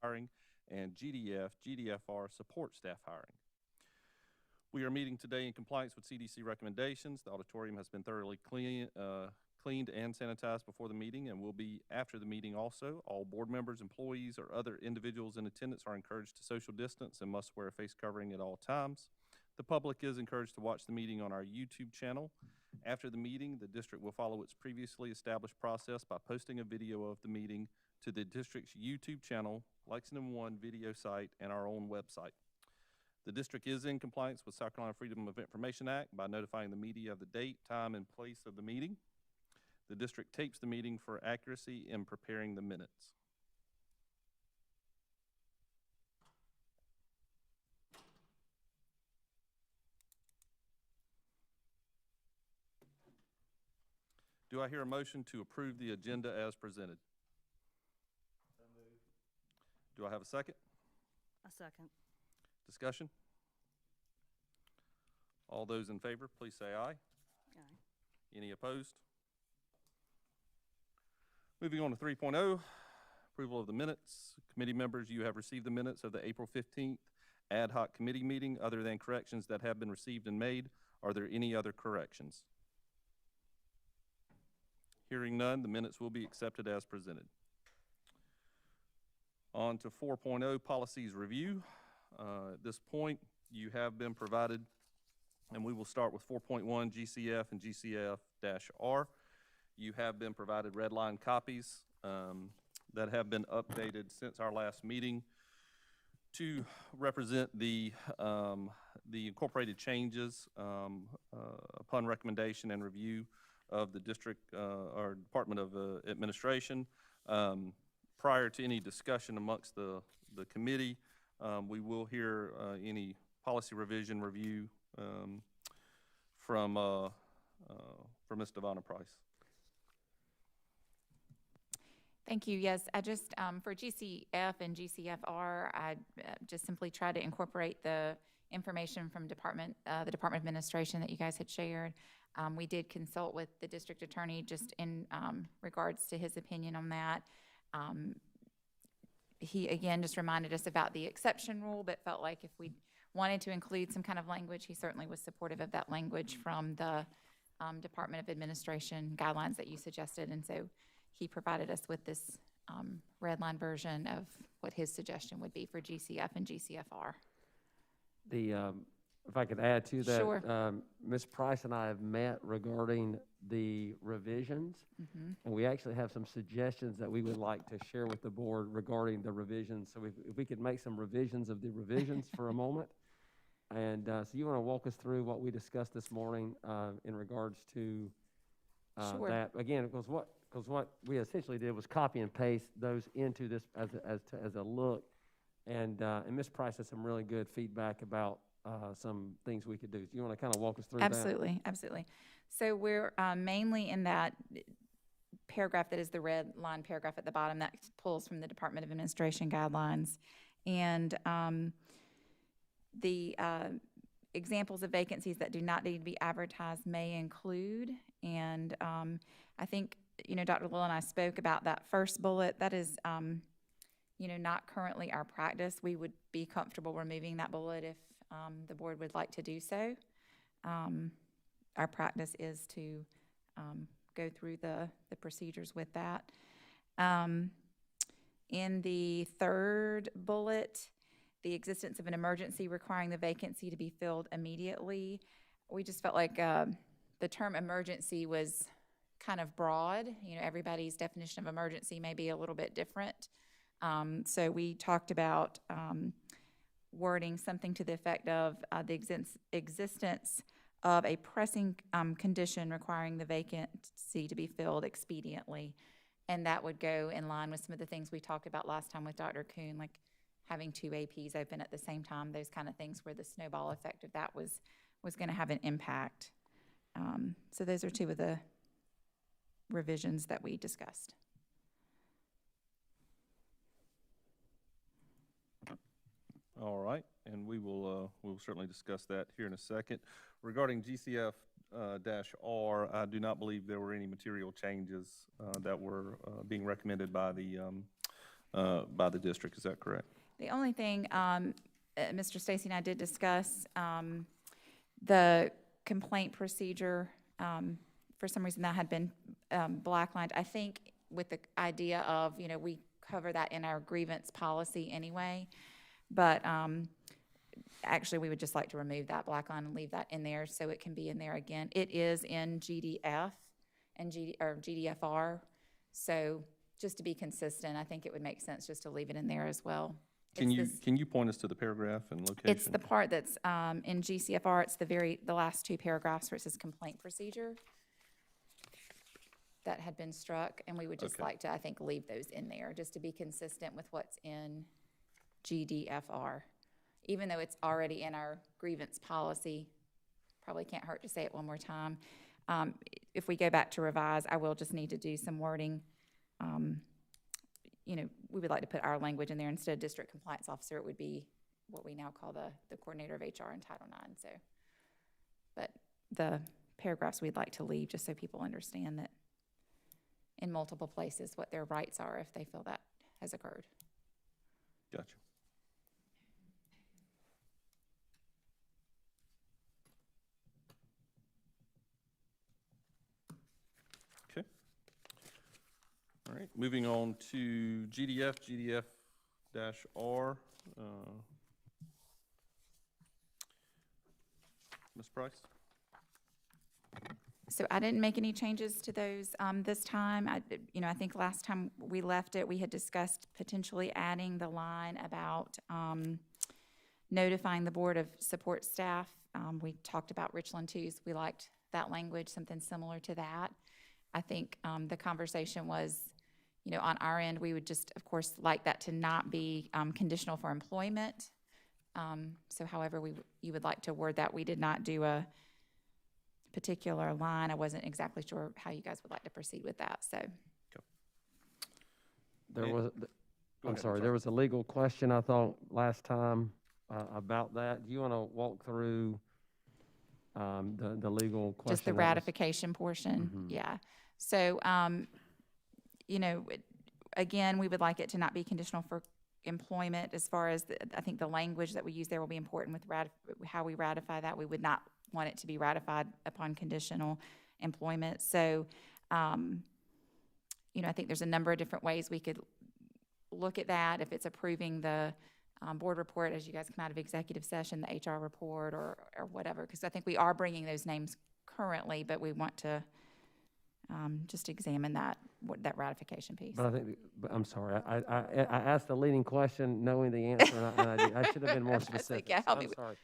hiring, and GDFR support staff hiring. We are meeting today in compliance with CDC recommendations. The auditorium has been thoroughly cleaned and sanitized before the meeting and will be after the meeting also. All board members, employees, or other individuals in attendance are encouraged to social distance and must wear a face covering at all times. The public is encouraged to watch the meeting on our YouTube channel. After the meeting, the district will follow its previously established process by posting a video of the meeting to the district's YouTube channel, Lexington One video site, and our own website. The district is in compliance with South Carolina Freedom of Information Act by notifying the media of the date, time, and place of the meeting. The district tapes the meeting for accuracy in preparing the minutes. Do I hear a motion to approve the agenda as presented? Do I have a second? A second. Discussion? All those in favor, please say aye. Aye. Any opposed? Moving on to 3.0, approval of the minutes. Committee members, you have received the minutes of the April 15th ad hoc committee meeting. Other than corrections that have been received and made, are there any other corrections? Hearing none, the minutes will be accepted as presented. On to 4.0, policies review. At this point, you have been provided, and we will start with 4.1 GCF and GCF-R. You have been provided red line copies that have been updated since our last meeting to represent the incorporated changes upon recommendation and review of the district or Department of Administration. Prior to any discussion amongst the committee, we will hear any policy revision review from Ms. Devonna Price. Thank you. Yes, I just, for GCF and GCFR, I just simply tried to incorporate the information from the Department of Administration that you guys had shared. We did consult with the district attorney just in regards to his opinion on that. He, again, just reminded us about the exception rule, but felt like if we wanted to include some kind of language, he certainly was supportive of that language from the Department of Administration guidelines that you suggested. And so he provided us with this red line version of what his suggestion would be for GCF and GCFR. If I could add to that, Sure. Ms. Price and I have met regarding the revisions, and we actually have some suggestions that we would like to share with the board regarding the revisions. So if we could make some revisions of the revisions for a moment. And so you want to walk us through what we discussed this morning in regards to Sure. that. Again, because what we essentially did was copy and paste those into this as a look. And Ms. Price had some really good feedback about some things we could do. Do you want to kind of walk us through Absolutely, that? Absolutely. So we're mainly in that paragraph that is the red line paragraph at the bottom that pulls from the Department of Administration guidelines. And the examples of vacancies that do not need to be advertised may include. And I think, Dr. Little and I spoke about that first bullet. That is, not currently our practice. We would be comfortable removing that bullet if the board would like to do so. Our practice is to go through the procedures with that. In the third bullet, the existence of an emergency requiring the vacancy to be filled immediately, we just felt like the term emergency was kind of broad. Everybody's definition of emergency may be a little bit different. So we talked about wording something to the effect of the existence of a pressing condition requiring the vacancy to be filled expediently. And that would go in line with some of the things we talked about last time with Dr. Kuhn, like having 2 APs open at the same time, those kind of things where the snowball effect of that was going to have an impact. So those are 2 of the revisions that we discussed. All right, and we will certainly discuss that here in a second. Regarding GCF-R, I do not believe there were any material changes that were being recommended by the by the district. Is that correct? The only thing, Mr. Stacy and I did discuss, the complaint procedure, for some reason that had been blacklined. I think with the idea of, you know, we cover that in our grievance policy anyway, but actually we would just like to remove that black line and leave that in there so it can be in there again. It is in GDF and GDFR, so just to be consistent, I think it would make sense just to leave it in there as well. Can you point us to the paragraph and location? It's the part that's in GCFR, it's the last two paragraphs where it says complaint procedure that had been struck, and we would just like to, I think, leave those in there, just to be consistent with what's in GDFR. Even though it's already in our grievance policy, probably can't hurt to say it one more time. If we go back to revise, I will just need to do some wording. You know, we would like to put our language in there. Instead of district compliance officer, it would be what we now call the coordinator of HR in Title IX. So, but the paragraphs we'd like to leave just so people understand that in multiple places what their rights are if they feel that has occurred. Gotcha. Okay. All right, moving on to GDF-R. Ms. Price? So I didn't make any changes to those this time. I think last time we left it, we had discussed potentially adding the line about notifying the board of support staff. We talked about Richland twos. We liked that language, something similar to that. I think the conversation was, you know, on our end, we would just, of course, like that to not be conditional for employment. So however you would like to word that, we did not do a particular line. I wasn't exactly sure how you guys would like to proceed with that, so. There was, ahead, there was a legal question, I thought, last time about that. Do you want to walk through the legal question? Just the ratification portion, Mhm. yeah. So, you know, again, we would like it to not be conditional for employment. As far as, I think the language that we use there will be important with how we ratify that. We would not want it to be ratified upon conditional employment. So, you know, I think there's a number of different ways we could look at that. If it's approving the board report as you guys come out of executive session, the HR report or whatever, because I think we are bringing those names currently, but we want to just examine that ratification piece. But I think, I'm sorry, I asked the leading question knowing the answer, and I should have been more specific. Yeah, I'm sorry.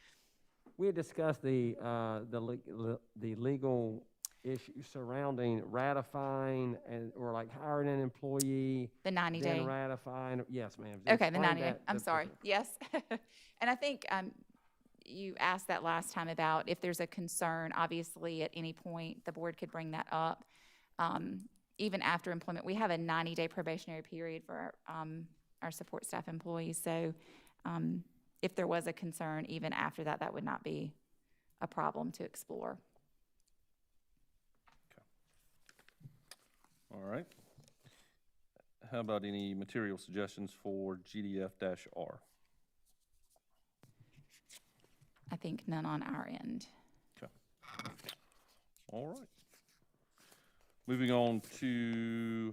We had discussed the legal issue surrounding ratifying or like hiring an employee. The 90-day. Then ratifying, yes, ma'am. Okay, the 90-day, I'm sorry, yes. And I think you asked that last time about if there's a concern, obviously at any point, the board could bring that up. Even after employment, we have a 90-day probationary period for our support staff employees. So if there was a concern, even after that, that would not be a problem to explore. Okay. All right. How about any material suggestions for GDF-R? I think none on our end. Okay. All right. Moving on to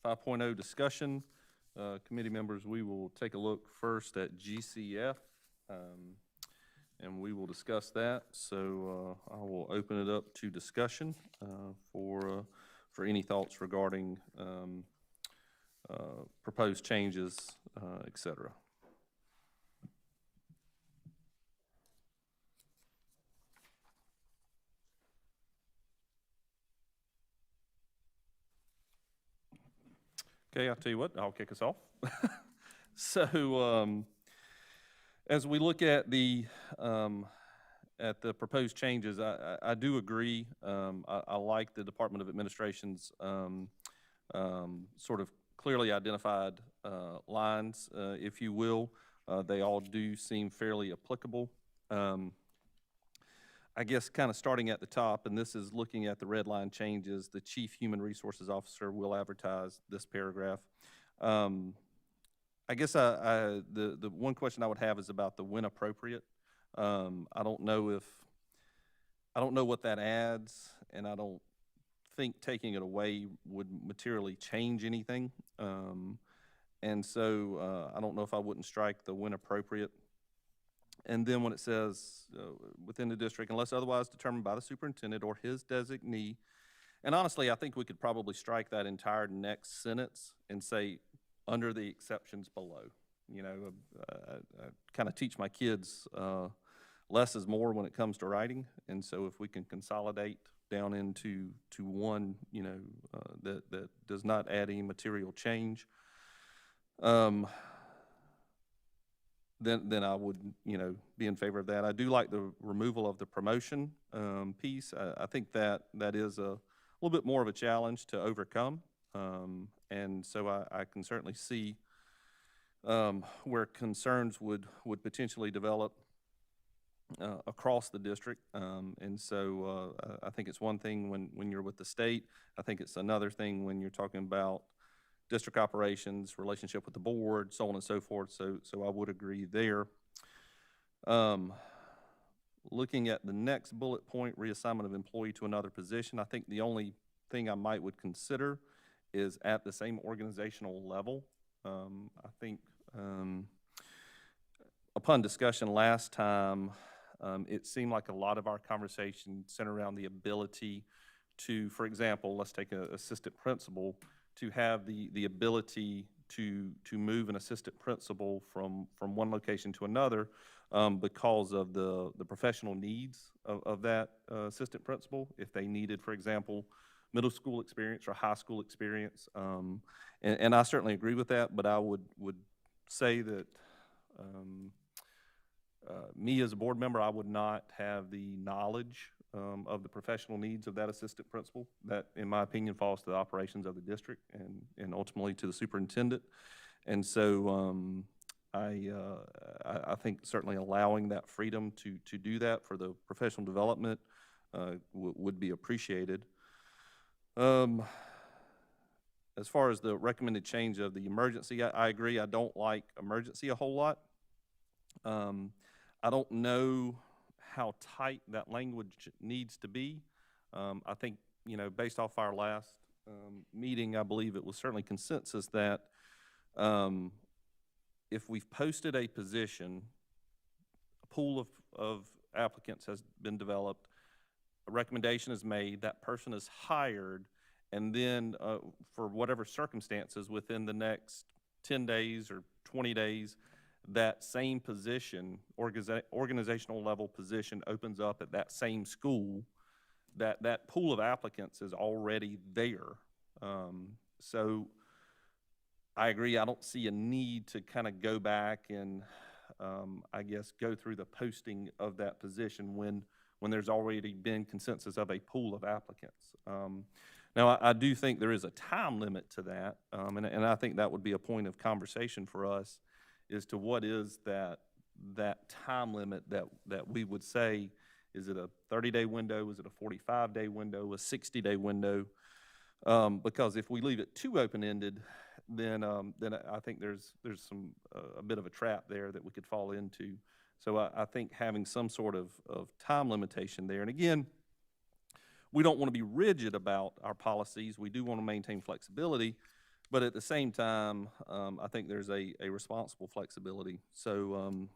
5.0 discussion. Committee members, we will take a look first at GCF, and we will discuss that. So I will open it up to discussion for any thoughts regarding proposed changes, et cetera. Okay, I'll tell you what, I'll kick us off. So, as we look at the proposed changes, I do agree. I like the Department of Administration's sort of clearly identified lines, if you will. They all do seem fairly applicable. I guess kind of starting at the top, and this is looking at the red line changes, the Chief Human Resources Officer will advertise this paragraph. I guess the one question I would have is about the when appropriate. I don't know what that adds, and I don't think taking it away would materially change anything. And so I don't know if I wouldn't strike the when appropriate. And then when it says within the district, unless otherwise determined by the superintendent or his designee, and honestly, I think we could probably strike that entire next sentence and say, under the exceptions below. You know, I kind of teach my kids less is more when it comes to writing, and so if we can consolidate down into one, you know, that does not add any material change, then I would, you know, be in favor of that. I do like the removal of the promotion piece. I think that is a little bit more of a challenge to overcome, and so I can certainly see where concerns would potentially develop across the district, and so I think it's one thing when you're with the state. I think it's another thing when you're talking about district operations, relationship with the board, so on and so forth. So I would agree there. Looking at the next bullet point, reassignment of employee to another position, I think the only thing I would consider is at the same organizational level. I think upon discussion last time, it seemed like a lot of our conversation centered around the ability to, for example, let's take an assistant principal, to have the ability to move an assistant principal from one location to another because of the professional needs of that assistant principal. If they needed, for example, middle school experience or high school experience, and I certainly agree with that, but I would say that me as a board member, I would not have the knowledge of the professional needs of that assistant principal. That, in my opinion, falls to the operations of the district and ultimately to the superintendent. And so I think certainly allowing that freedom to do that for the professional development would be appreciated. As far as the recommended change of the emergency, I agree. I don't like emergency a whole lot. I don't know how tight that language needs to be. I think, you know, based off our last meeting, I believe it was certainly consensus that if we've posted a position, a pool of applicants has been developed, a recommendation is made, that person is hired, and then for whatever circumstances within the next 10 days or 20 days, that same position, organizational level position, opens up at that same school, that pool of applicants is already there. So I agree. I don't see a need to kind of go back and I guess go through the posting of that position when there's already been consensus of a pool of applicants. Now, I do think there is a time limit to that, and I think that would be a point of conversation for us, as to what is that time limit that we would say, is it a 30-day window, is it a 45-day window, a 60-day window? Because if we leave it too open-ended, then I think there's some a bit of a trap there that we could fall into. So I think having some sort of time limitation there, and again, we don't want to be rigid about our policies. We do want to maintain flexibility, but at the same time, I think there's a responsible flexibility. So,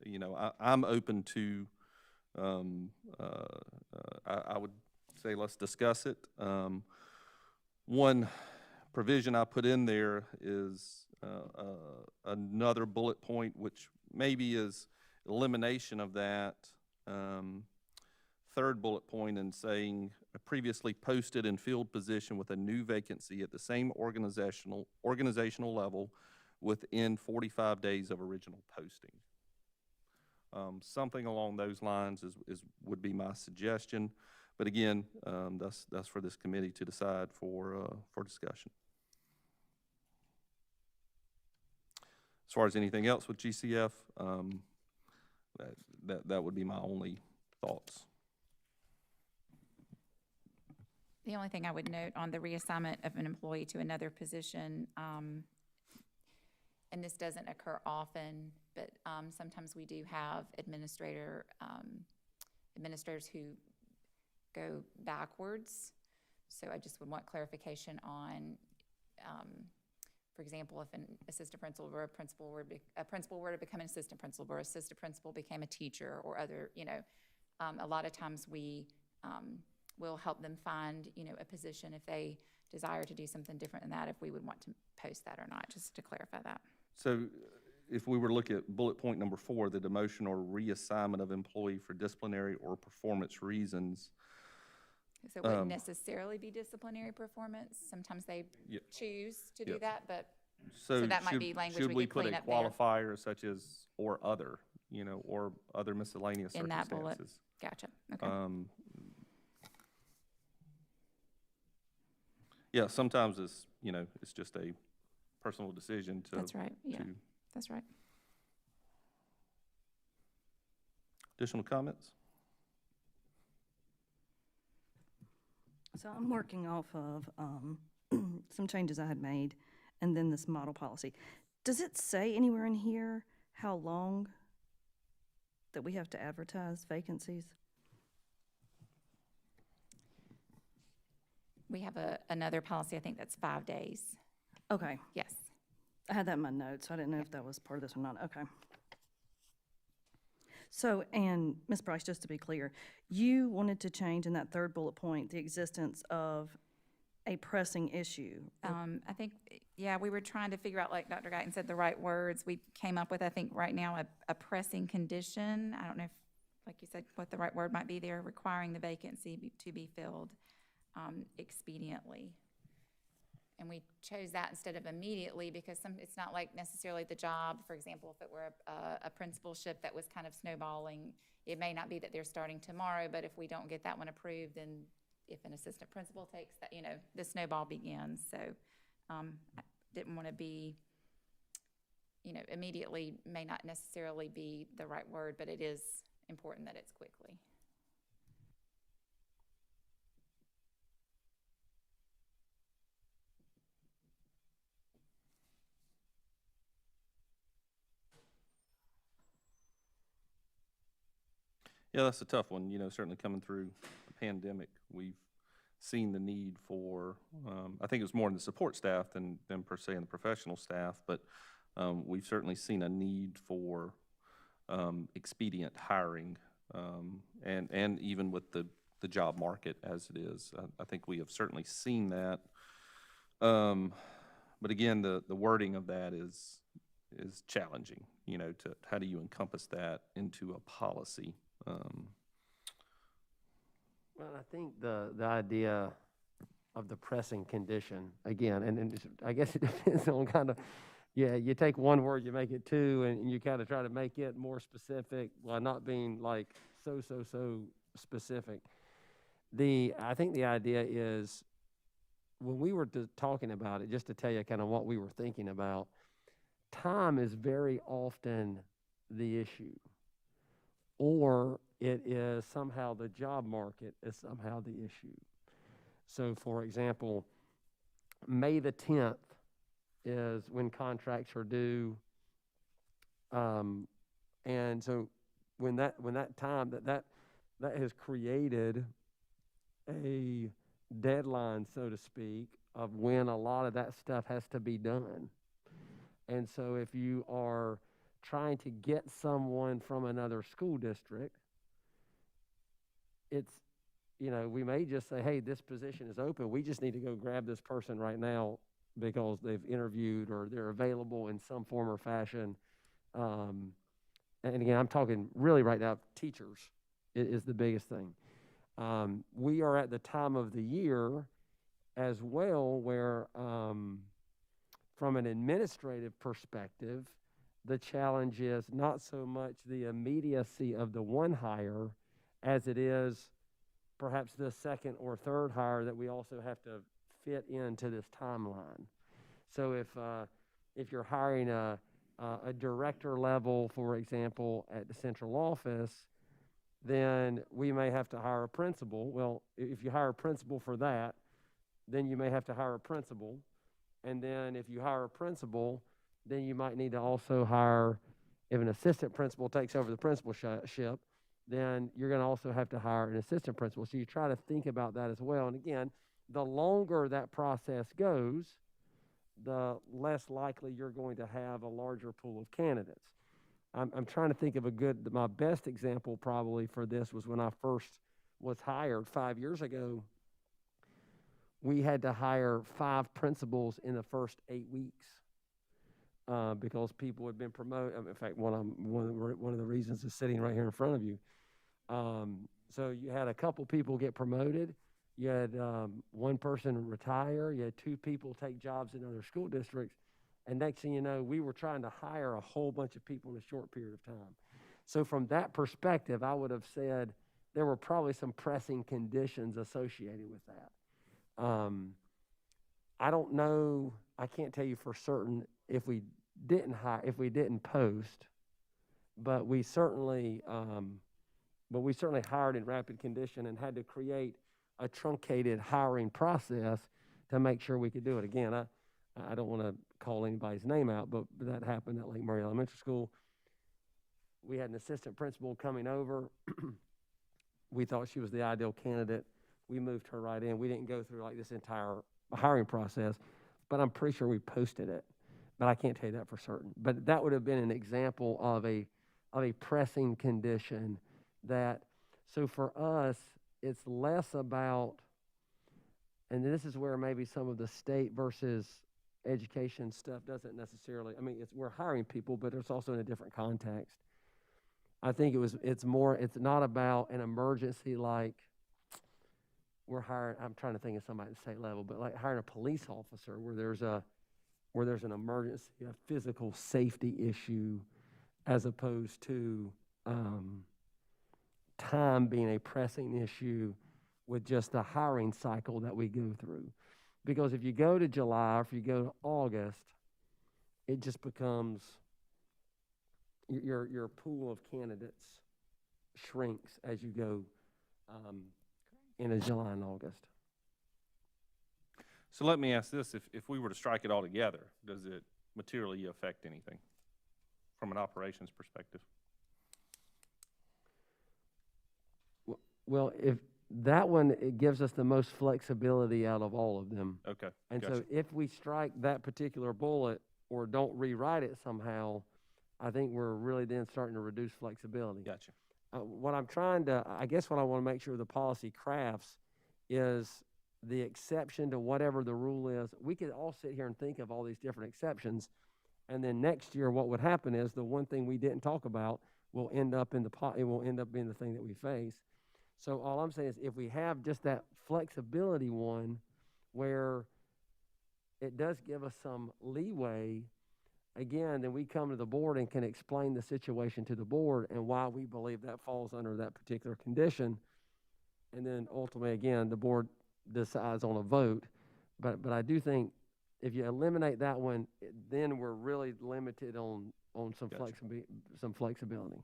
you know, I'm open to, I would say let's discuss it. One provision I put in there is another bullet point, which maybe is elimination of that third bullet point, and saying a previously posted and filled position with a new vacancy at the same organizational level within 45 days of original posting. Something along those lines would be my suggestion, but again, that's for this committee to decide for discussion. As far as anything else with GCF, that would be my only thoughts. The only thing I would note on the reassignment of an employee to another position, and this doesn't occur often, but sometimes we do have administrators who go backwards. So I just would want clarification on, for example, if an assistant principal or a principal were to become an assistant principal, or assistant principal became a teacher, or other, a lot of times we will help them find, a position if they desire to do something different than that, if we would want to post that or not, just to clarify that. So if we were to look at bullet point number 4, the demotion or reassignment of employee for disciplinary or performance reasons. So it wouldn't necessarily be disciplinary performance. Sometimes they choose to do that, but so that might be language should we we could put clean a up there. qualifier such as or other, or other miscellaneous In that bullet. circumstances? Gotcha, okay. Yeah, sometimes it's, it's just a personal decision to. That's right, yeah, to- that's right. Additional comments? So I'm working off of some changes I had made, and then this model policy. Does it say anywhere in here how long that we have to advertise vacancies? We have another policy, I think that's 5 days. Okay, Yes. I had that in my notes, so I didn't know if that was part of this or not. Okay. So, and Ms. Price, just to be clear, you wanted to change in that third bullet point the existence of a pressing issue. I think, yeah, we were trying to figure out, like Dr. Guyton said, the right words. We came up with, I think, right now, a pressing condition. I don't know if, like you said, what the right word might be there, requiring the vacancy to be filled expediently. And we chose that instead of immediately because it's not like necessarily the job. For example, if it were a principalship that was kind of snowballing, it may not be that they're starting tomorrow, but if we don't get that one approved, then if an assistant principal takes that, the snowball begins. So I didn't want to be, immediately may not necessarily be the right word, but it is important that it's quickly. Yeah, that's a tough one. Certainly coming through a pandemic, we've seen the need for, I think it was more in the support staff than per se in the professional staff, but we've certainly seen a need for expedient hiring, and even with the job market as it is. I think we have certainly seen that. But again, the wording of that is challenging, to how do you encompass that into a policy? Well, I think the idea of the pressing condition, again, and I guess it depends on kind of, you take one word, you make it two, and you kind of try to make it more specific while not being like so specific. I think the idea is, when we were talking about it, just to tell you kind of what we were thinking about, time is very often the issue. Or it is somehow the job market is somehow the issue. So, for example, May the 10th is when contracts are due. And so when that time, that has created a deadline, so to speak, of when a lot of that stuff has to be done. And so if you are trying to get someone from another school district, it's, we may just say, hey, this position is open. We just need to go grab this person right now because they've interviewed or they're available in some form or fashion. And again, I'm talking really right now, teachers is the biggest thing. We are at the time of the year as well where, from an administrative perspective, the challenge is not so much the immediacy of the one hire as it is perhaps the second or third hire that we also have to fit into this timeline. So if you're hiring a director level, for example, at the central office, then we may have to hire a principal. Well, if you hire a principal for that, then you may have to hire a principal. And then if you hire a principal, then you might need to also hire, if an assistant principal takes over the principalship, then you're going to also have to hire an assistant principal. So you try to think about that as well. And again, the longer that process goes, the less likely you're going to have a larger pool of candidates. I'm trying to think of my best example probably for this was when I first was hired 5 years ago. We had to hire 5 principals in the first 8 weeks because people had been promoted. In fact, one of the reasons is sitting right here in front of you. So you had a couple people get promoted. You had one person retire. You had 2 people take jobs in other school districts. And next thing you know, we were trying to hire a whole bunch of people in a short period of time. So from that perspective, I would have said there were probably some pressing conditions associated with that. I don't know, I can't tell you for certain if we didn't post, but we certainly hired in rapid condition and had to create a truncated hiring process to make sure we could do it. Again, I don't want to call anybody's name out, but that happened at Lake Murray Elementary School. We had an assistant principal coming over. We thought she was the ideal candidate. We moved her right in. We didn't go through like this entire hiring process, but I'm pretty sure we posted it. But I can't tell you that for certain. But that would have been an example of a pressing condition that, so for us, it's less about, and this is where maybe some of the state versus education stuff doesn't necessarily, we're hiring people, but it's also in a different context. I think it's not about an emergency like we're hiring, I'm trying to think of somebody at the state level, but like hiring a police officer where there's an emergency, a physical safety issue, as opposed to time being a pressing issue with just the hiring cycle that we go through. Because if you go to July, or if you go to August, it just becomes, your pool of candidates shrinks as you go into July and August. So let me ask this, if we were to strike it all together, does it materially affect anything from an operations perspective? Well, if that one, it gives us the most flexibility out of all of them. Okay. And gotcha. so if we strike that particular bullet or don't rewrite it somehow, I think we're really then starting to reduce flexibility. Gotcha. What I want to make sure the policy crafts is the exception to whatever the rule is. We could all sit here and think of all these different exceptions, and then next year what would happen is the one thing we didn't talk about will end up in it will end up being the thing that we face. So all I'm saying is if we have just that flexibility one where it does give us some leeway, again, then we come to the board and can explain the situation to the board and why we believe that falls under that particular condition. And then ultimately, again, the board decides on a vote. But I do think if you eliminate that one, then we're really limited on some Gotcha. some flexibility.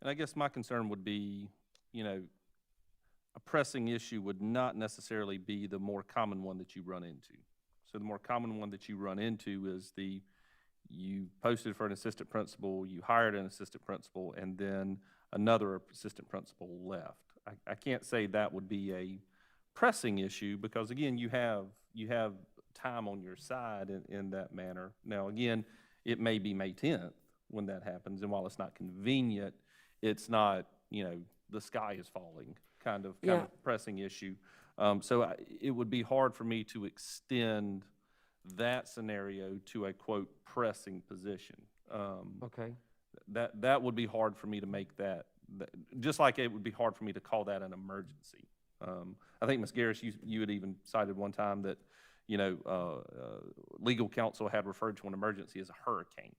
And I guess my concern would be, a pressing issue would not necessarily be the more common one that you run into. So the more common one that you run into is you posted for an assistant principal, you hired an assistant principal, and then another assistant principal left. I can't say that would be a pressing issue because, again, you have time on your side in that manner. Now, again, it may be May 10th when that happens, and while it's not convenient, it's not, the sky is falling kind of pressing issue. So it would be hard for me to extend that scenario to a, quote, pressing position. Okay. That would be hard for me to make that, just like it would be hard for me to call that an emergency. I think, Ms. Garris, you had even cited one time that, legal counsel had referred to an emergency as a hurricane.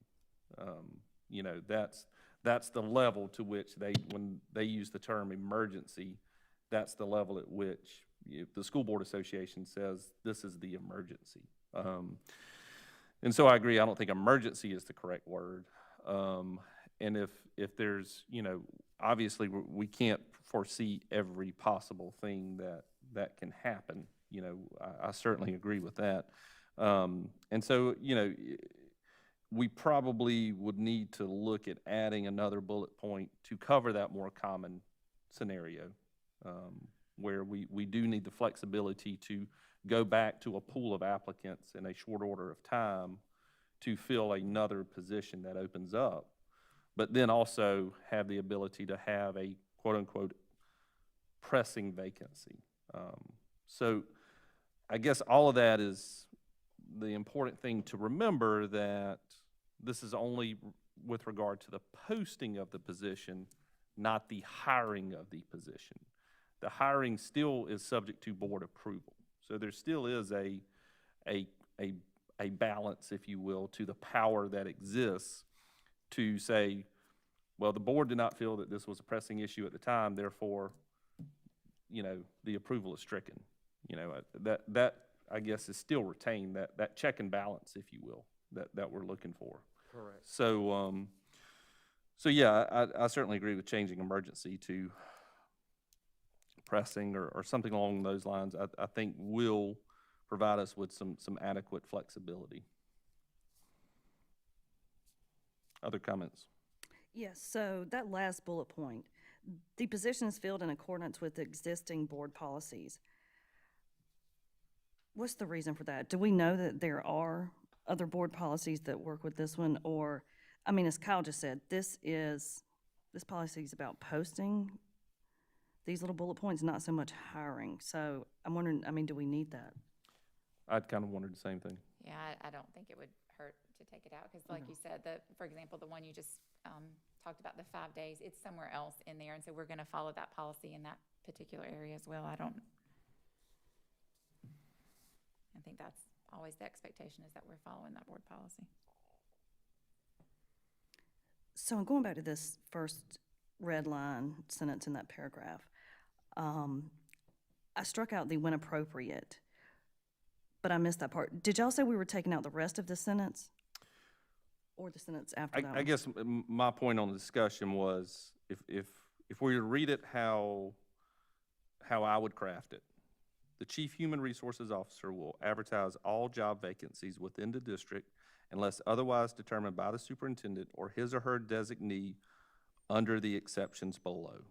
That's the level to which when they use the term emergency, that's the level at which the School Board Association says this is the emergency. And so I agree, I don't think emergency is the correct word. And if there's, obviously we can't foresee every possible thing that can happen. I certainly agree with that. And so, we probably would need to look at adding another bullet point to cover that more common scenario, where we do need the flexibility to go back to a pool of applicants in a short order of time to fill another position that opens up, but then also have the ability to have a quote-unquote pressing vacancy. So I guess all of that is the important thing to remember, that this is only with regard to the posting of the position, not the hiring of the position. The hiring still is subject to board approval. So there still is a balance, if you will, to the power that exists to say, well, the board did not feel that this was a pressing issue at the time, therefore, you know, the approval is stricken. You know, that I guess is still retained, that check and balance, if you will, that we're looking for. Correct. So, so yeah, I certainly agree with changing emergency to pressing or something along those lines. I think will provide us with some adequate flexibility. Other comments? Yes, so that last bullet point, the position is filled in accordance with existing board policies. What's the reason for that? Do we know that there are other board policies that work with this one? Or, I mean, as Kyle just said, this policy is about posting these little bullet points, not so much hiring. So I'm wondering, I mean, do we need that? I'd kind of wondered the same thing. Yeah, I don't think it would hurt to take it out, because like you said, for example, the one you just talked about, the 5 days, it's somewhere else in there, and so we're going to follow that policy in that particular area as well. I think that's always the expectation, is that we're following that board policy. So I'm going back to this first red line sentence in that paragraph. I struck out the when appropriate, but I missed that part. Did y'all say we were taking out the rest of the sentence? Or the sentence after that I one? guess my point on the discussion was, if we were to read it how I would craft it, the Chief Human Resources Officer will advertise all job vacancies within the district unless otherwise determined by the superintendent or his or her designee under the exceptions below.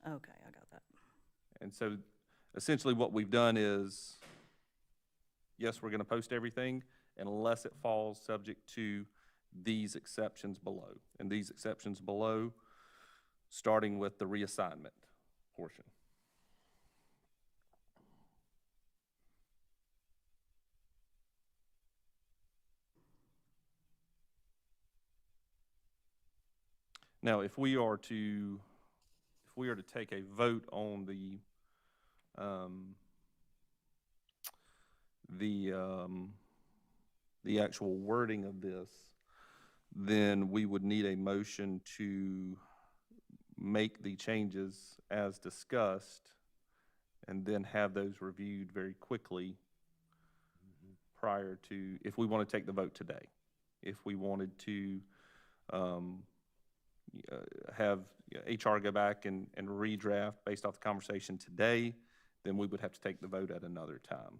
Okay, I got that. And so essentially what we've done is, yes, we're going to post everything unless it falls subject to these exceptions below. And these exceptions below, starting with the reassignment portion. Now, if we are to take a vote on the actual wording of this, then we would need a motion to make the changes as discussed and then have those reviewed very quickly prior to, if we want to take the vote today. If we wanted to have HR go back and redraft based off the conversation today, then we would have to take the vote at another time.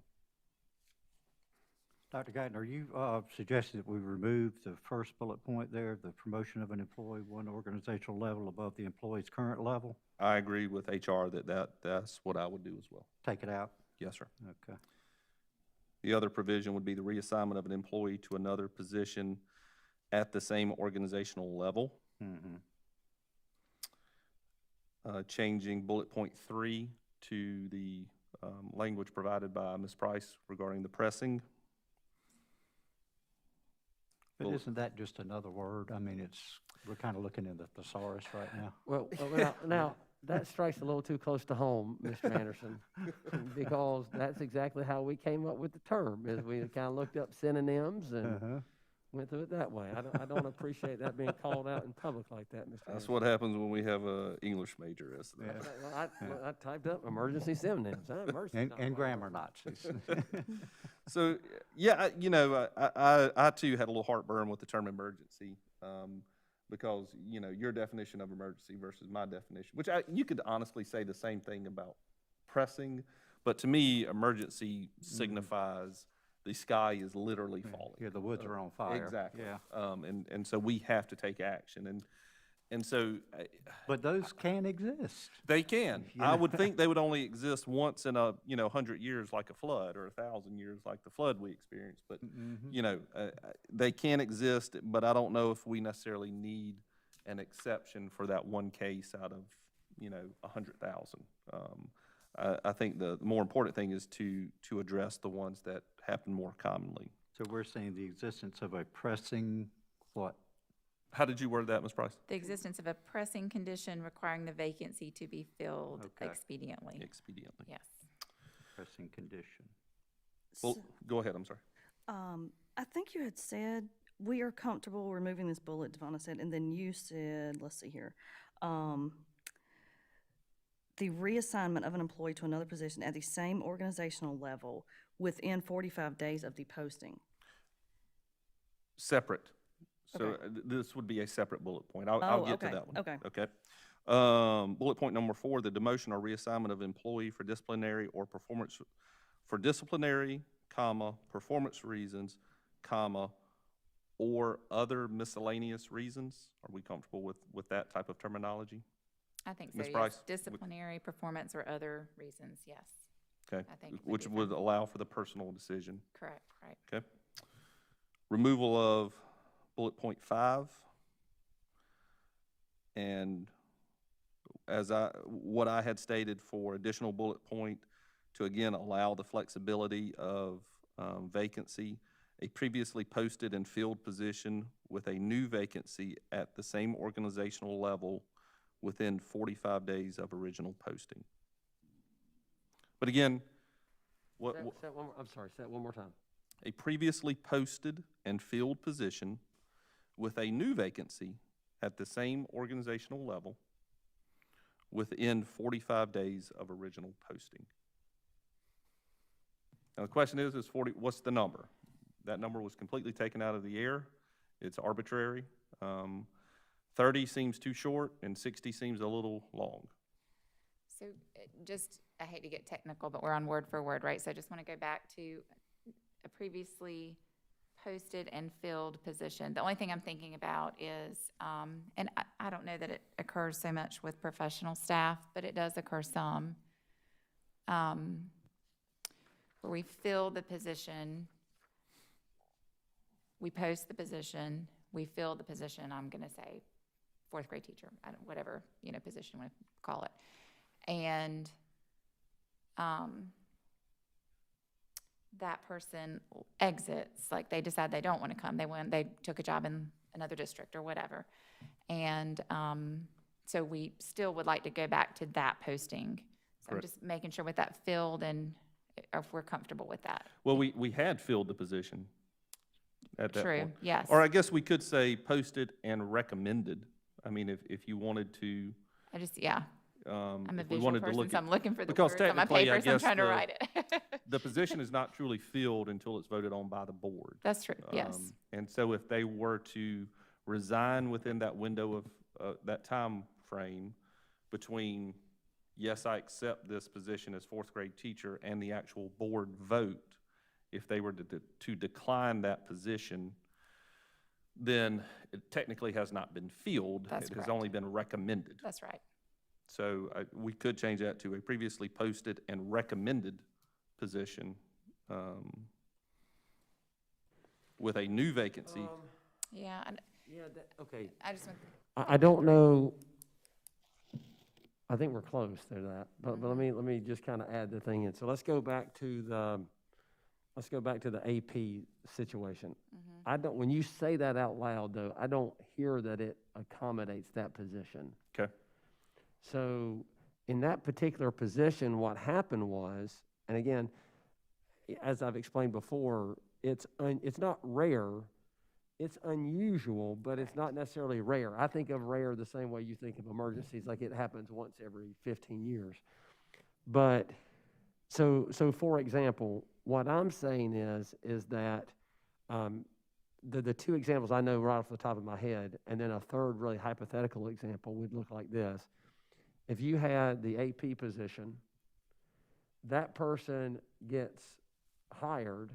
Dr. Guyton, are you suggesting that we remove the first bullet point there, the promotion of an employee one organizational level above the employee's current level? I agree with HR that's what I would do as well. Take it out? Yes, sir. Okay. The other provision would be the reassignment of an employee to another position at the same organizational level. Mm-hmm. Changing bullet point 3 to the language provided by Ms. Price regarding the pressing. But isn't that just another word? I mean, we're kind of looking in the thesaurus right now. Well, now, that strikes a little too close to home, Mr. Anderson, because that's exactly how we came up with the term, is we kind of looked up synonyms and went through it that way. I don't appreciate that being called out in public like that, Mr. That's Anderson. what happens when we have an English major. Yeah. Well, I typed up emergency synonyms. And grammar Nazis. So, yeah, I too had a little heartburn with the term emergency, because, your definition of emergency versus my definition, which you could honestly say the same thing about pressing, but to me, emergency signifies the sky is literally falling. Yeah, the woods are on fire. Exactly. Yeah. And so we have to take action. And so But those can exist. they can. You I know? would think they would only exist once in 100 years like a flood, or 1,000 years like the flood we experienced. But, they can exist, but I don't know if we necessarily need an exception for that one case out of, 100,000. I think the more important thing is to address the ones that happen more commonly. So we're saying the existence of a pressing, what? How did you word that, Ms. Price? The existence of a pressing condition requiring the vacancy to be filled Okay. expediently. Expediently. Yes. Pressing condition. Well, So, go ahead, I'm sorry. I think you had said, we are comfortable removing this bullet, Devonna said, and then you said, let's see here, the reassignment of an employee to another position at the same organizational level within 45 days of the posting. Separate. So Okay. this would be a separate bullet point. I'll get to okay, that one. okay. Okay. Bullet point number 4, the demotion or reassignment of employee for disciplinary, performance reasons, or other miscellaneous reasons. Are we comfortable with that type of terminology? I think so, Ms. yes. Price? Disciplinary, performance, or other reasons, yes. Okay. I think Which be would fine. allow for the personal decision. Correct, right. Okay. Removal of bullet point 5. And what I had stated for additional bullet point to again allow the flexibility of vacancy, a previously posted and filled position with a new vacancy at the same organizational level within 45 days of original posting. But again, I'm sorry, say that one more time. a previously posted and filled position with a new vacancy at the same organizational level within 45 days of original posting. Now the question is 40, what's the number? That number was completely taken out of the air. It's arbitrary. 30 seems too short and 60 seems a little long. So I hate to get technical, but we're on word for word, right? So I just want to go back to a previously posted and filled position. The only thing I'm thinking about is, and I don't know that it occurs so much with professional staff, but it does occur some, where we fill the position, we post the position, we fill the position, I'm going to say fourth grade teacher, whatever, position you want to call it. And that person exits, like they decide they don't want to come. They took a job in another district or whatever. And so we still would like to go back to that posting. So I'm just making sure with that filled and if we're comfortable with that. Well, we had filled the position at that True, point. yes. Or I guess we could say posted and recommended. I mean, if you wanted to. Yeah. I'm a if we visual wanted to person, look so at- I'm looking for the because words on my technically, I paper, so I'm guess trying to write it. the position is not truly filled until it's voted on by the board. That's true, yes. And so if they were to resign within that window of that time frame between, yes, I accept this position as fourth grade teacher and the actual board vote, if they were to decline that position, then it technically has not been filled. That's It has correct. only been recommended. That's right. So we could change that to a previously posted and recommended position with a new vacancy. Yeah, Okay. I just want, I don't know, I think we're close to that, but let me just kind of add the thing in. So let's go back to the AP situation. When you say that out loud, though, I don't hear that it accommodates that position. Okay. So in that particular position, what happened was, and again, as I've explained before, it's not rare, it's unusual, but it's not necessarily rare. I think of rare the same way you think of emergencies, like it happens once every 15 years. But so for example, what I'm saying is that the two examples I know right off the top of my head, and then a third really hypothetical example would look like this. If you had the AP position, that person gets hired,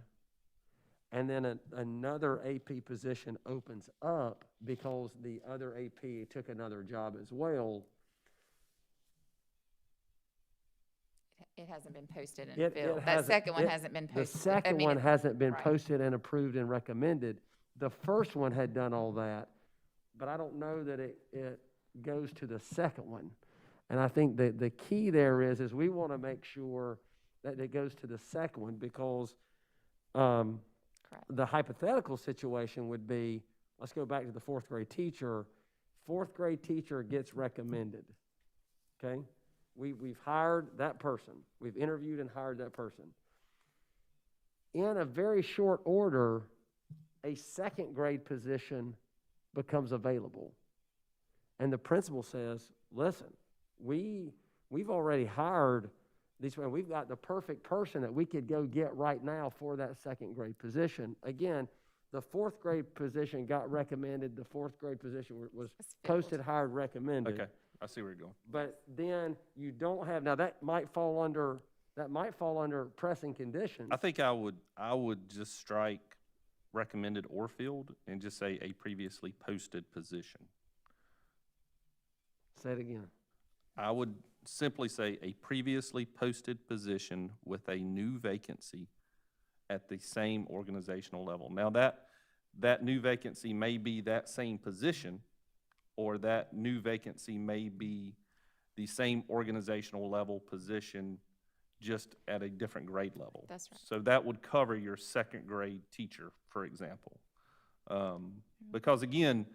and then another AP position opens up because the other AP took another job as well, It hasn't been posted and It filled. That hasn't- second one it- hasn't been the posted. I second mean, one hasn't been right. posted and approved and recommended. The first one had done all that, but I don't know that it goes to the second one. And I think that the key there is we want to make sure that it goes to the second one because Correct. the hypothetical situation would be, let's go back to the fourth grade teacher. Fourth grade teacher gets recommended, okay? We've hired that person. We've interviewed and hired that person. In a very short order, a second grade position becomes available. And the principal says, listen, we've already hired these, we've got the perfect person that we could go get right now for that second grade position. Again, the fourth grade position got recommended, the fourth grade position was filled. posted, hired, recommended. Okay, I see where you're going. But then you don't have, now that might fall under pressing conditions. I think I would just strike recommended or filled and just say a previously posted position. Say it again. I would simply say a previously posted position with a new vacancy at the same organizational level. Now that new vacancy may be that same position, or that new vacancy may be the same organizational level position just at a different grade level. That's right. So that would cover your second grade teacher, for example. Because again,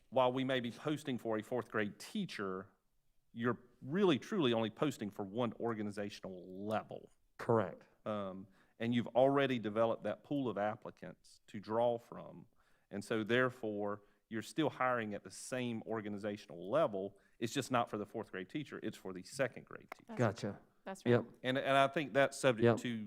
while we may be posting for a fourth grade teacher, you're really truly only posting for one organizational level. Correct. And you've already developed that pool of applicants to draw from. And so therefore, you're still hiring at the same organizational level. It's just not for the fourth grade teacher, it's for the second grade teacher. Gotcha. That's right. Yep. And I think that's subject Yep. to,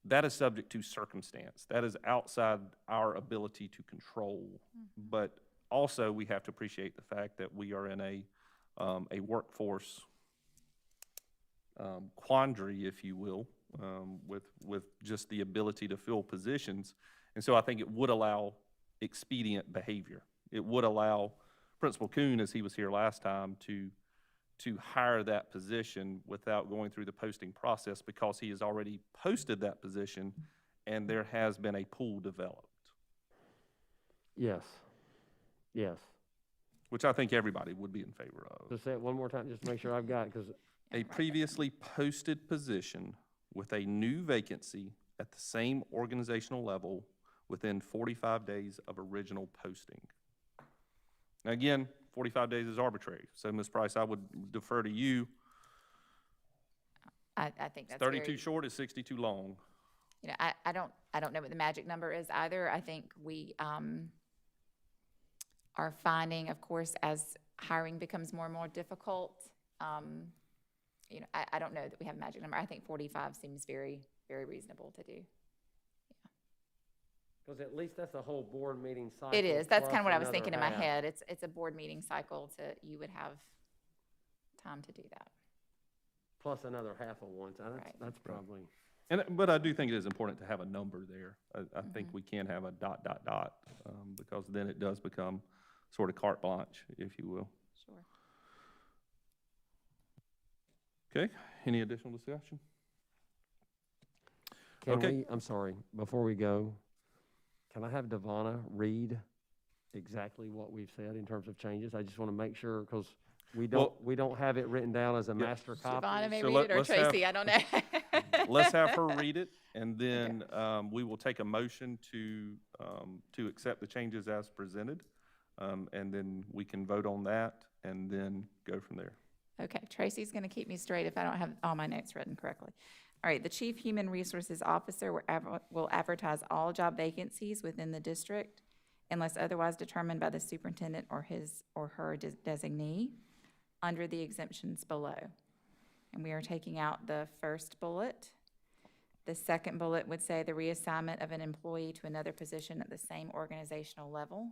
that is subject to circumstance. That is outside our ability to control. But also, we have to appreciate the fact that we are in a workforce quandary, if you will, with just the ability to fill positions. And so I think it would allow expedient behavior. It would allow Principal Kuhn, as he was here last time, to hire that position without going through the posting process because he has already posted that position and there has been a pool developed, Yes. Yes. which I think everybody would be in favor of. So say it one more time, just to make sure I've got it, because A previously posted position with a new vacancy at the same organizational level within 45 days of original posting. Now again, 45 days is arbitrary, so Ms. Price, I would defer to you. I think that's 32 very, short is 62 long. you know, I don't know what the magic number is either. I think we are finding, of course, as hiring becomes more and more difficult, you know, I don't know that we have a magic number. I think 45 seems very, very reasonable to do. because at least that's a whole board meeting cycle. It is. That's plus kind of what I was another thinking in my half, head. It's a board meeting cycle you would have time to do that. Plus another half of one, so Right. that's probably, But I do think it is important to have a number there. I think we can have a ... because then it does become sort of carte blanche, if you will. Sure. Okay, any additional discussion? can Okay. we, I'm sorry, before we go, can I have Devonna read exactly what we've said in terms of changes? I just want to make sure, because we don't have it written down as a master copy. Giovanna may So read it, or let's have- Tracy, I don't know. Let's have her read it, and then we will take a motion to accept the changes as presented, and then we can vote on that, and then go from there. Okay, Tracy's going to keep me straight if I don't have all my notes written correctly. All right, the Chief Human Resources Officer will advertise all job vacancies within the district unless otherwise determined by the superintendent or his or her designee under the exemptions below. And we are taking out the first bullet. The second bullet would say the reassignment of an employee to another position at the same organizational level.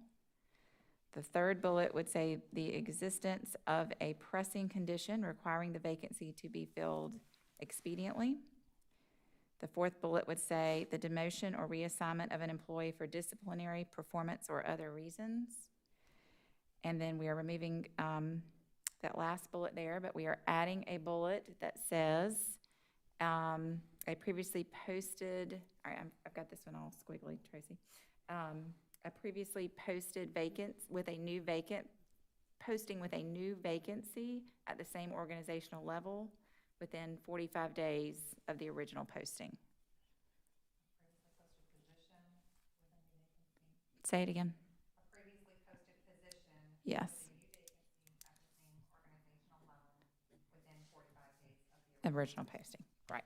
The third bullet would say the existence of a pressing condition requiring the vacancy to be filled expediently. The fourth bullet would say the demotion or reassignment of an employee for disciplinary, performance, or other reasons. And then we are removing that last bullet there, but we are adding a bullet that says, a previously posted, all right, I've got this one all squiggly, Tracy. A previously posted posting with a new vacancy at the same organizational level within 45 days of the original posting. Say it again. A previously posted position. Yes. With a new vacancy at the same organizational level within 45 days of the Original posting, right.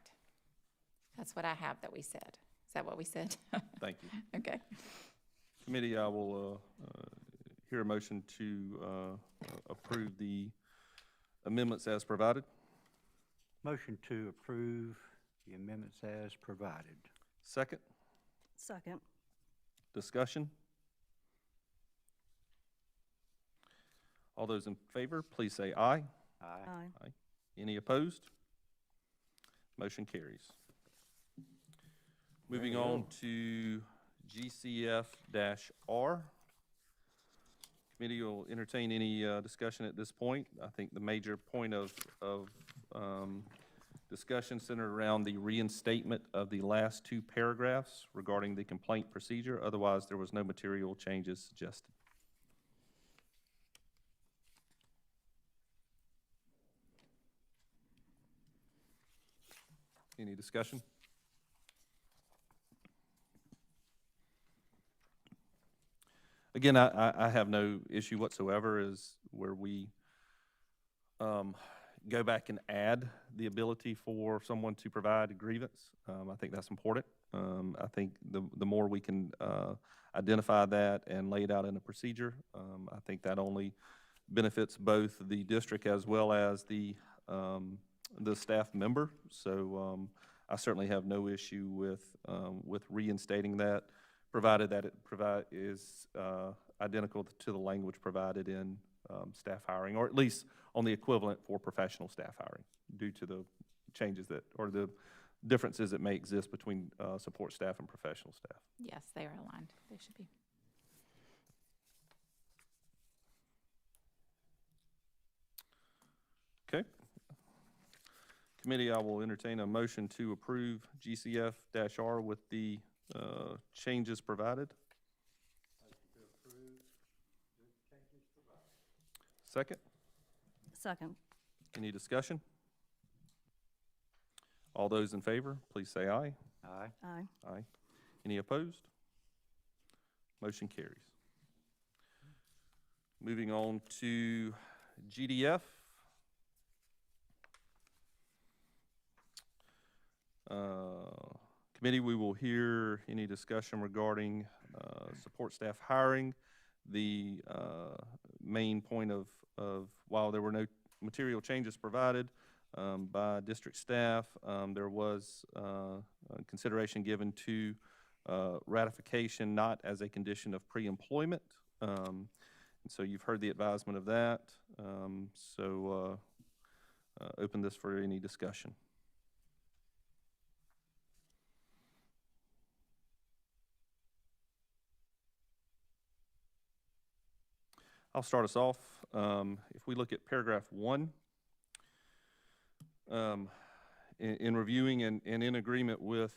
That's what I have that we said. Is that what we said? Thank you. Okay. Committee, I will hear a motion to approve the amendments as provided. Motion to approve the amendments as provided. Second, Second. discussion. All those in favor, please say aye. Aye. Aye. Any opposed? Motion carries. Moving on to GCF-R. Committee will entertain any discussion at this point. I think the major point of discussion centered around the reinstatement of the last two paragraphs regarding the complaint procedure. Otherwise, there was no material changes suggested. Any discussion? Again, I have no issue whatsoever as where we go back and add the ability for someone to provide a grievance. I think that's important. I think the more we can identify that and lay it out in a procedure, I think that only benefits both the district as well as the staff member. So I certainly have no issue with reinstating that, provided that it is identical to the language provided in staff hiring, or at least on the equivalent for professional staff hiring, due to the changes that, or the differences that may exist between support staff and professional staff. Yes, they are aligned. They should be. Okay. Committee, I will entertain a motion to approve GCF-R with the changes provided. Second, Second. any discussion? All those in favor, please say aye. Aye. Aye. Aye. Any opposed? Motion carries. Moving on to GDF. Committee, we will hear any discussion regarding support staff hiring. The main point of while there were no material changes provided by district staff, there was consideration given to ratification not as a condition of pre-employment. And so you've heard the advisement of that. Open this for any discussion. I'll start us off. If we look at paragraph 1, in reviewing and in agreement with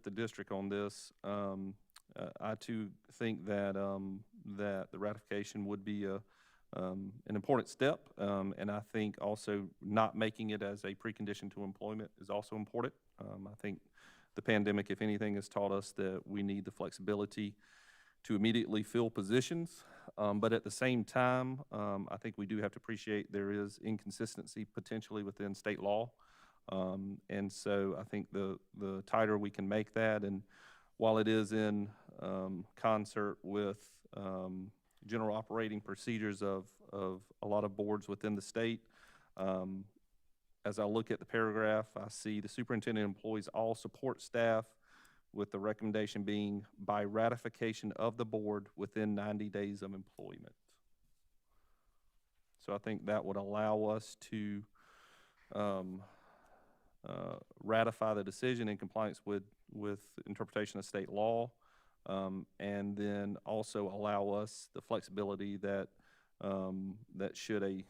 the district on this, I too think that that the ratification would be an important step, and I think also not making it as a precondition to employment is also important. I think the pandemic, if anything, has taught us that we need the flexibility to immediately fill positions. But at the same time, I think we do have to appreciate there is inconsistency potentially within state law. And so I think the tighter we can make that, and while it is in concert with general operating procedures of a lot of boards within the state, as I look at the paragraph, I see the superintendent employs all support staff, with the recommendation being by ratification of the board within 90 days of employment. So I think that would allow us to ratify the decision in compliance with interpretation of state law, and then also allow us the flexibility that, that should a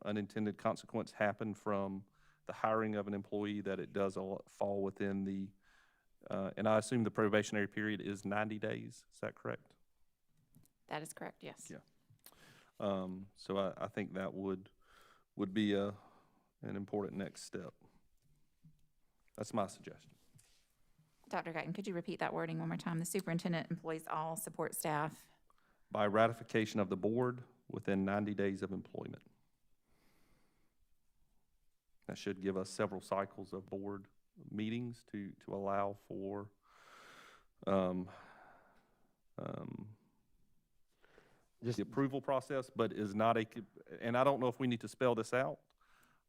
unintended consequence happen from the hiring of an employee, that it does fall within the, and I assume the probationary period is 90 days, is that correct? That is correct, yes. Yeah. So I think that would be an important next step. That's my suggestion. Dr. Guyton, could you repeat that wording one more time? The superintendent employs all support staff. By ratification of the board within 90 days of employment. That should give us several cycles of board meetings to allow for Just the approval process, but is not a, and I don't know if we need to spell this out,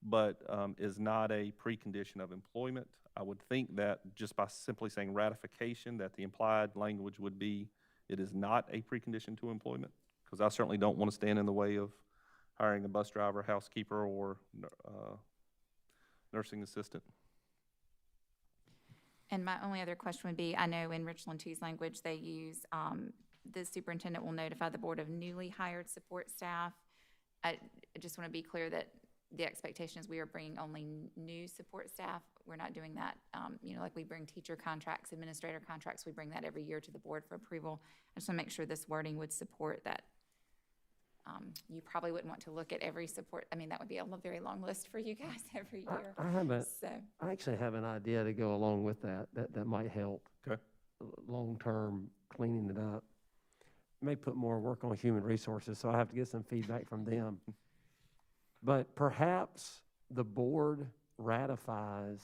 but is not a precondition of employment. I would think that just by simply saying ratification, that the implied language would be, it is not a precondition to employment, because I certainly don't want to stand in the way of hiring a bus driver, housekeeper, or nursing assistant. And my only other question would be, I know in Richland 2's language, they use, the superintendent will notify the board of newly hired support staff. I just want to be clear that the expectation is we are bringing only new support staff. We're not doing that, you know, like we bring teacher contracts, administrator contracts, we bring that every year to the board for approval. I just want to make sure this wording would support that. You probably wouldn't want to look at every support. I mean, that would be a very long list for you guys every year. I actually have an idea to go along with that might help. Okay. Long-term cleaning it up. May put more work on human resources, so I have to get some feedback from them. But perhaps the board ratifies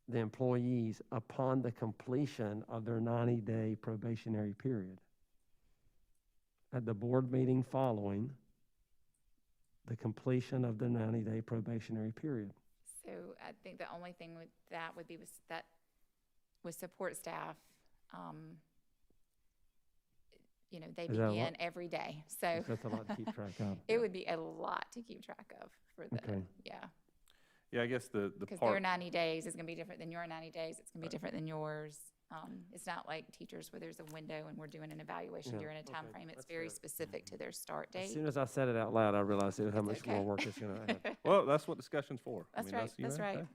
the employees upon the completion of their 90-day probationary period. At the board meeting following the completion of the 90-day probationary period. So I think the only thing with that would be with support staff, you know, they Is that a lot? begin every day. So That's a lot to keep track of. it would be a lot to keep track of for the, Okay. yeah. Yeah, I guess the Because part. their 90 days is going to be different than your 90 days. It's going to be different than yours. It's not like teachers where there's a window and we're doing an evaluation Yeah. during a time Okay. frame. It's That's very fair. specific to their start As date. soon as I said it out loud, I realized how It's much more okay. work it's going to have. Well, that's what discussion's for. I That's mean, right, you that's know, right. okay.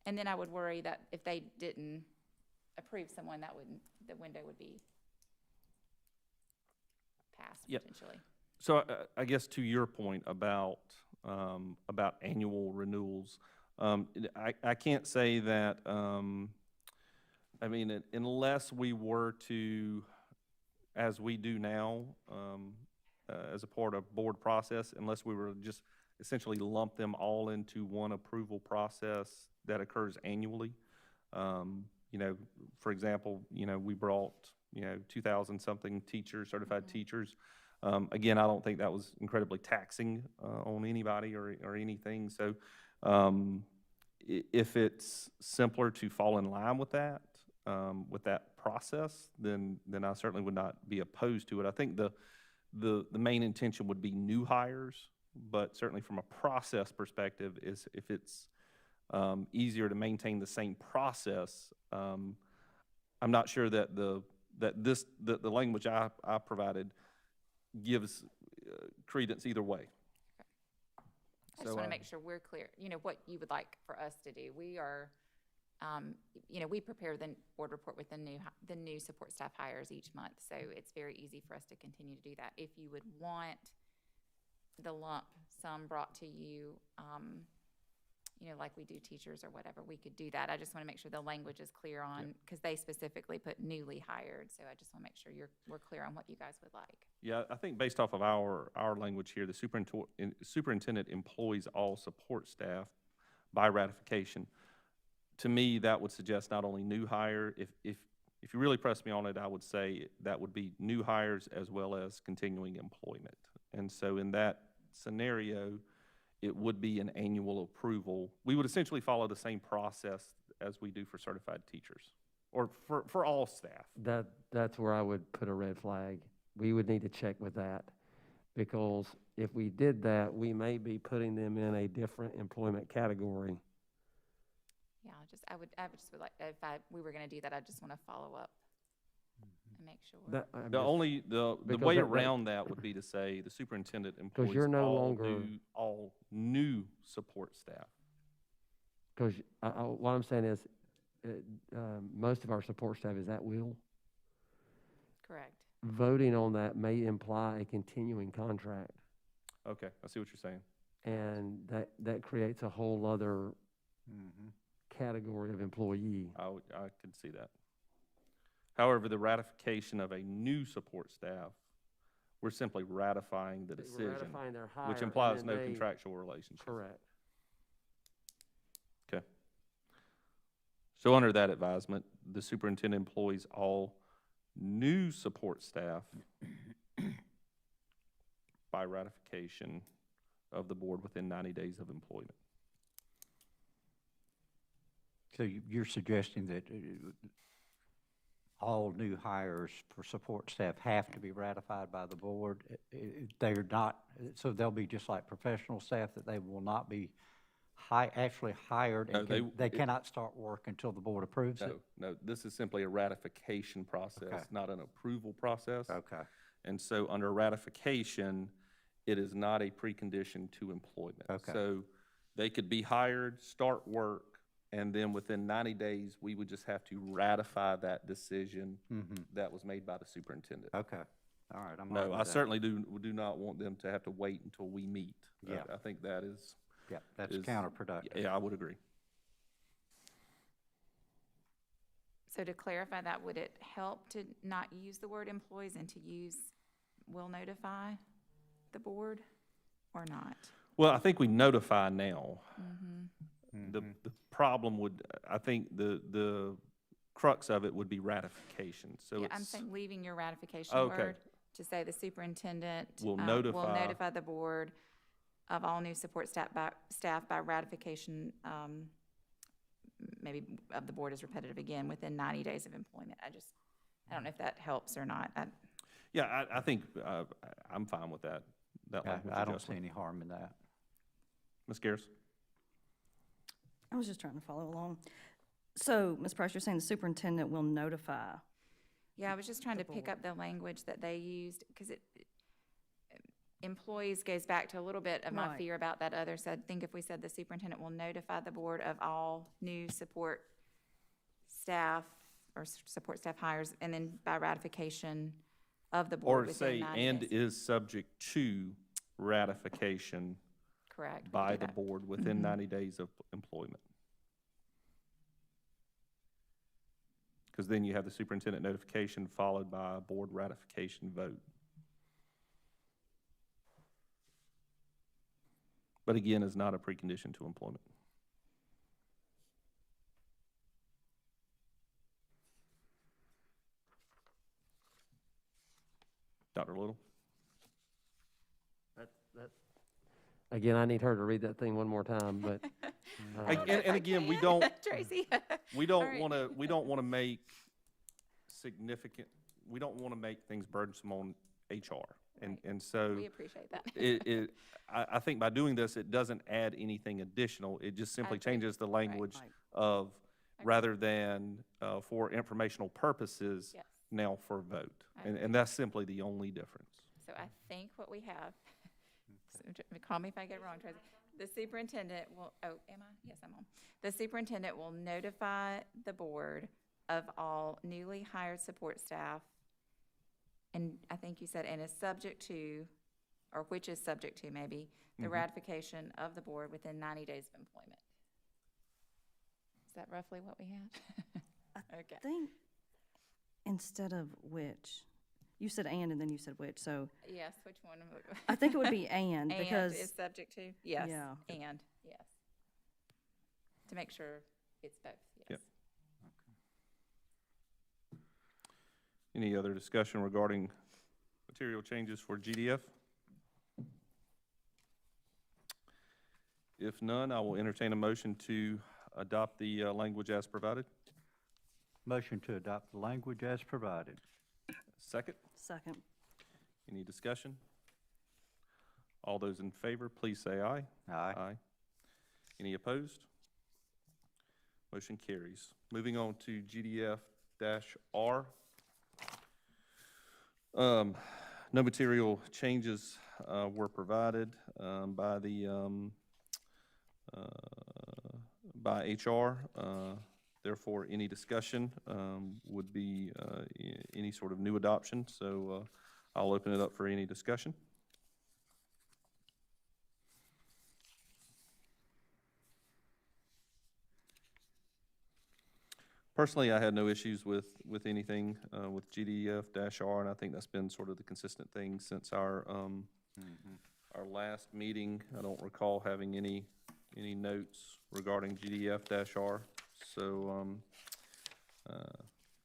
And then I would worry that if they didn't approve someone, the window would be passed Yep. potentially. So I guess to your point about annual renewals, I can't say that, I mean, unless we were to, as we do now, as a part of board process, unless we were just essentially lump them all into one approval process that occurs annually. You know, for example, you know, we brought, 2,000-something teachers, certified teachers. Again, I don't think that was incredibly taxing on anybody or anything. So if it's simpler to fall in line with that process, then I certainly would not be opposed to it. I think the main intention would be new hires, but certainly from a process perspective, is if it's easier to maintain the same process. I'm not sure that the language I provided gives credence either way. I just want to make sure we're clear, what you would like for us to do. We are, we prepare the board report with the new support staff hires each month. So it's very easy for us to continue to do that. If you would want the lump sum brought to you, like we do teachers or whatever, we could do that. I just want to make sure the language is clear on, because they specifically put newly hired. So I just want to make sure we're clear on what you guys would like. Yeah, I think based off of our language here, the superintendent employs all support staff by ratification. To me, that would suggest not only new hire. If you really press me on it, I would say that would be new hires as well as continuing employment. And so in that scenario, it would be an annual approval. We would essentially follow the same process as we do for certified teachers, or for all staff. That's where I would put a red flag. We would need to check with that. Because if we did that, we may be putting them in a different employment category. Yeah, I would just would like, we were gonna do that, I just wanna follow up and make sure. That, I'm The just- only, the because way that- around that would be to say the superintendent employs you're no longer- all new support staff. Because what I'm saying is, most of our support staff is at will. Correct. Voting on that may imply a continuing contract, Okay, I see what you're saying. and that creates a whole other Mm-hmm. category of employee. I can see that. However, the ratification of a new support staff, we're simply ratifying the We're decision, ratifying their hire, which and implies then no they- contractual relationship. Correct. Okay. So under that advisement, the superintendent employs all new support staff by ratification of the board within 90 days of employment. So you're suggesting that all new hires for support staff have to be ratified by the board? They're not, so they'll be just like professional staff, that they will not be actually hired, No, and they cannot start work until the board approves it? No, this is simply a ratification process, Okay. not an approval process. Okay, And so under ratification, it is not a precondition to employment. Okay. So they could be hired, start work, and then within 90 days, we would just have to ratify that decision that was made by the superintendent. okay, all right, I'm all right No, with I that. certainly do not want them to have to wait until we meet. Yeah. I think that is, Yeah, that's is- counterproductive. yeah, I would agree. So to clarify that, would it help to not use the word employees and to use will notify the board or not? Well, I think we notify now. Mm-hmm. The problem would, I think the crux of it would be ratification, so Yeah, it's. I'm saying leaving your ratification Okay. word to say the superintendent Will will notify- notify the board of all new support staff by ratification, maybe of the board is repetitive again, within 90 days of employment. I don't know if that helps or not. Yeah, I think, I'm fine with that language I don't see adjustment. any harm in that. Ms. Garris? I was just trying to follow along. So, Ms. Price, you're saying the superintendent will notify? Yeah, I was just trying The to pick board. up the language that they used, because employees goes back to a little bit of my Right. fear about that other. So I think if we said the superintendent will notify the board of all new support staff or support staff hires, and then by ratification of the board Or within say, 90 and days. is subject to ratification Correct. we by do the that. board within Mhm. 90 days of employment. Because then you have the superintendent notification followed by a board ratification vote. But again, is not a precondition to employment. Dr. Little? Again, I need her to read that thing one more time, but. And again, we don't, Tracy. we All don't right. want to, we don't want to make significant, we don't want to make things burdensome on HR. And so We appreciate that. I think by doing this, it doesn't add anything additional. It just simply agree. changes the language Right. of, Agree. rather than for informational purposes, Yes. now for vote. I And that's simply the only difference. So I think what we have, call me if I get it wrong, Tracy. The superintendent will, am I? Yes, I'm on. The superintendent will notify the board of all newly hired support staff, and I think you said, and is subject to, or which is subject to maybe, the Mhm. ratification of the board within 90 days of employment. Is that roughly what we had? Okay. I think instead of which, you said and then you said which, so Yes, which one? I think it would be and, And because, is subject to? Yes. Yeah. And, yes. To make sure it's both, yes. Yep. Any other discussion regarding material changes for GDF? If none, I will entertain a motion to adopt the language as provided. Motion to adopt the language as provided. Second, second, any discussion? All those in favor, please say aye. Aye. Aye. Any opposed? Motion carries. Moving on to GDF-R. No material changes were provided by HR. Therefore, any discussion would be any sort of new adoption. So I'll open it up for any discussion. Personally, I had no issues with anything with GDF-R, and I think that's been sort of the consistent thing since our last meeting. I don't recall having any notes regarding GDF-R, so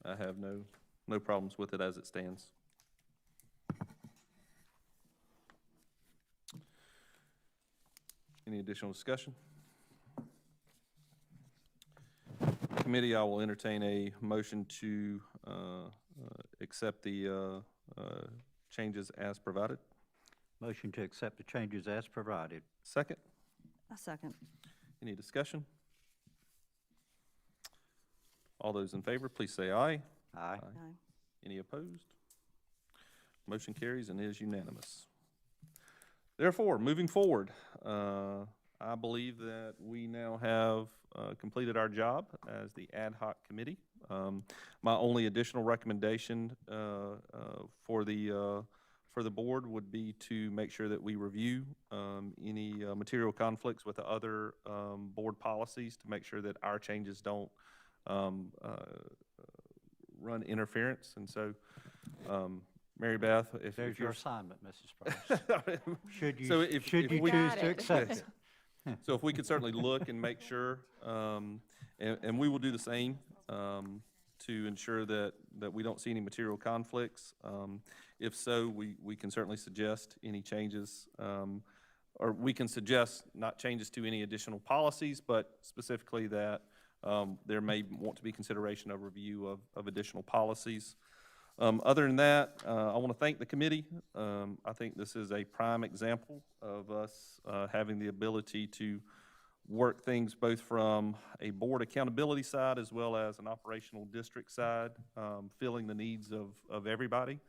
I have no problems with it as it stands. Any additional discussion? Committee, I will entertain a motion to accept the changes as provided. Motion to accept the changes as provided. Second, A second. any discussion? All those in favor, please say aye. Aye. Aye. Any opposed? Motion carries and is unanimous. Therefore, moving forward, I believe that we now have completed our job as the ad hoc committee. My only additional recommendation for the board would be to make sure that we review any material conflicts with the other board policies to make sure that our changes don't run interference. And so, Mary Beth, if There's your you're assignment, Mrs. Price. Should you, So if should you we- choose Got to it. accept it. So if we could certainly look and make sure, and we will do the same to ensure that we don't see any material conflicts. If so, we can certainly suggest any changes, or we can suggest not changes to any additional policies, but specifically that there may want to be consideration of review of additional policies. Other than that, I want to thank the committee. I think this is a prime example of us having the ability to work things both from a board accountability side as well as an operational district side, filling the needs of everybody.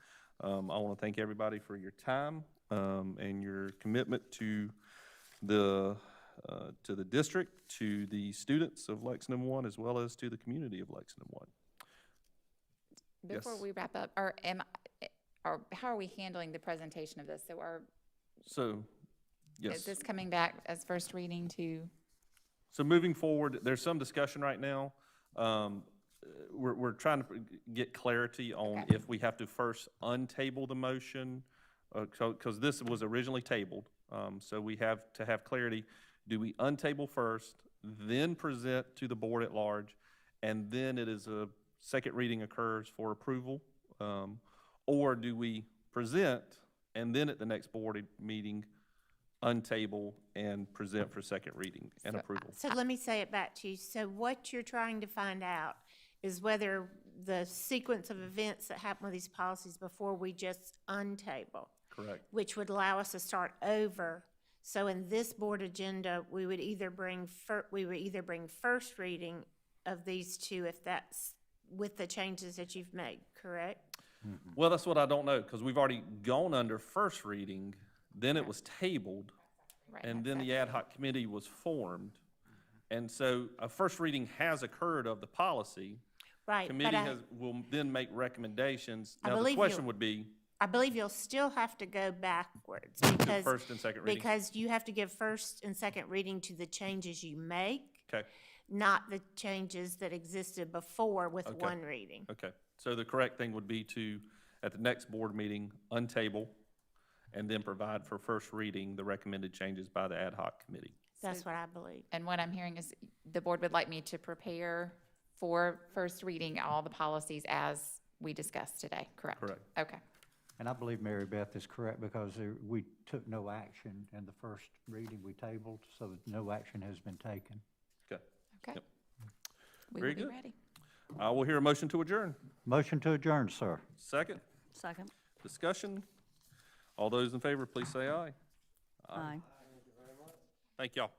I want to thank everybody for your time and your commitment to the district, to the students of Lexington I, as well as to the community of Lexington I. Before Yes. we wrap up, how are we handling the presentation of this? So, yes. Is this coming back as first reading to? So moving forward, there's some discussion right now. We're trying to get clarity on Okay. if we have to first untable the motion, because this was originally tabled. So we have to have clarity. Do we untable first, then present to the board at large, and then it is a second reading occurs for approval? Or do we present and then at the next board meeting untable and present for second reading and approval? So let me say it back to you. So what you're trying to find out is whether the sequence of events that happen with these policies before we just untable, Correct. which would allow us to start over. So in this board agenda, we would either bring first reading of these two, if that's with the changes that you've made, correct? Well, that's what I don't know, because we've already gone under first reading, then it was tabled, Right, and that's then the ad hoc committee was formed. And so a first reading has occurred of the policy. Right, but Committee will then make recommendations. I Now, the believe question you- would be, I believe you'll still have to go backwards do because, first and second reading. because you have to give first and second reading to the changes you make, Okay, not the changes that existed before with Okay. one reading. okay. So the correct thing would be to, at the next board meeting, untable, and then provide for first reading the recommended changes by the ad hoc committee. That's what I believe. And what I'm hearing is the board would like me to prepare for first reading all the policies as we discussed today, correct? Correct. Okay. And I believe Mary Beth is correct because we took no action in the first reading we tabled, so no action has been taken. Okay. Okay. Yep. We Very will be good. ready. I will hear a motion to adjourn. Motion to adjourn, sir. Second, Second. discussion. All those in favor, please say aye. Aye. Thank y'all.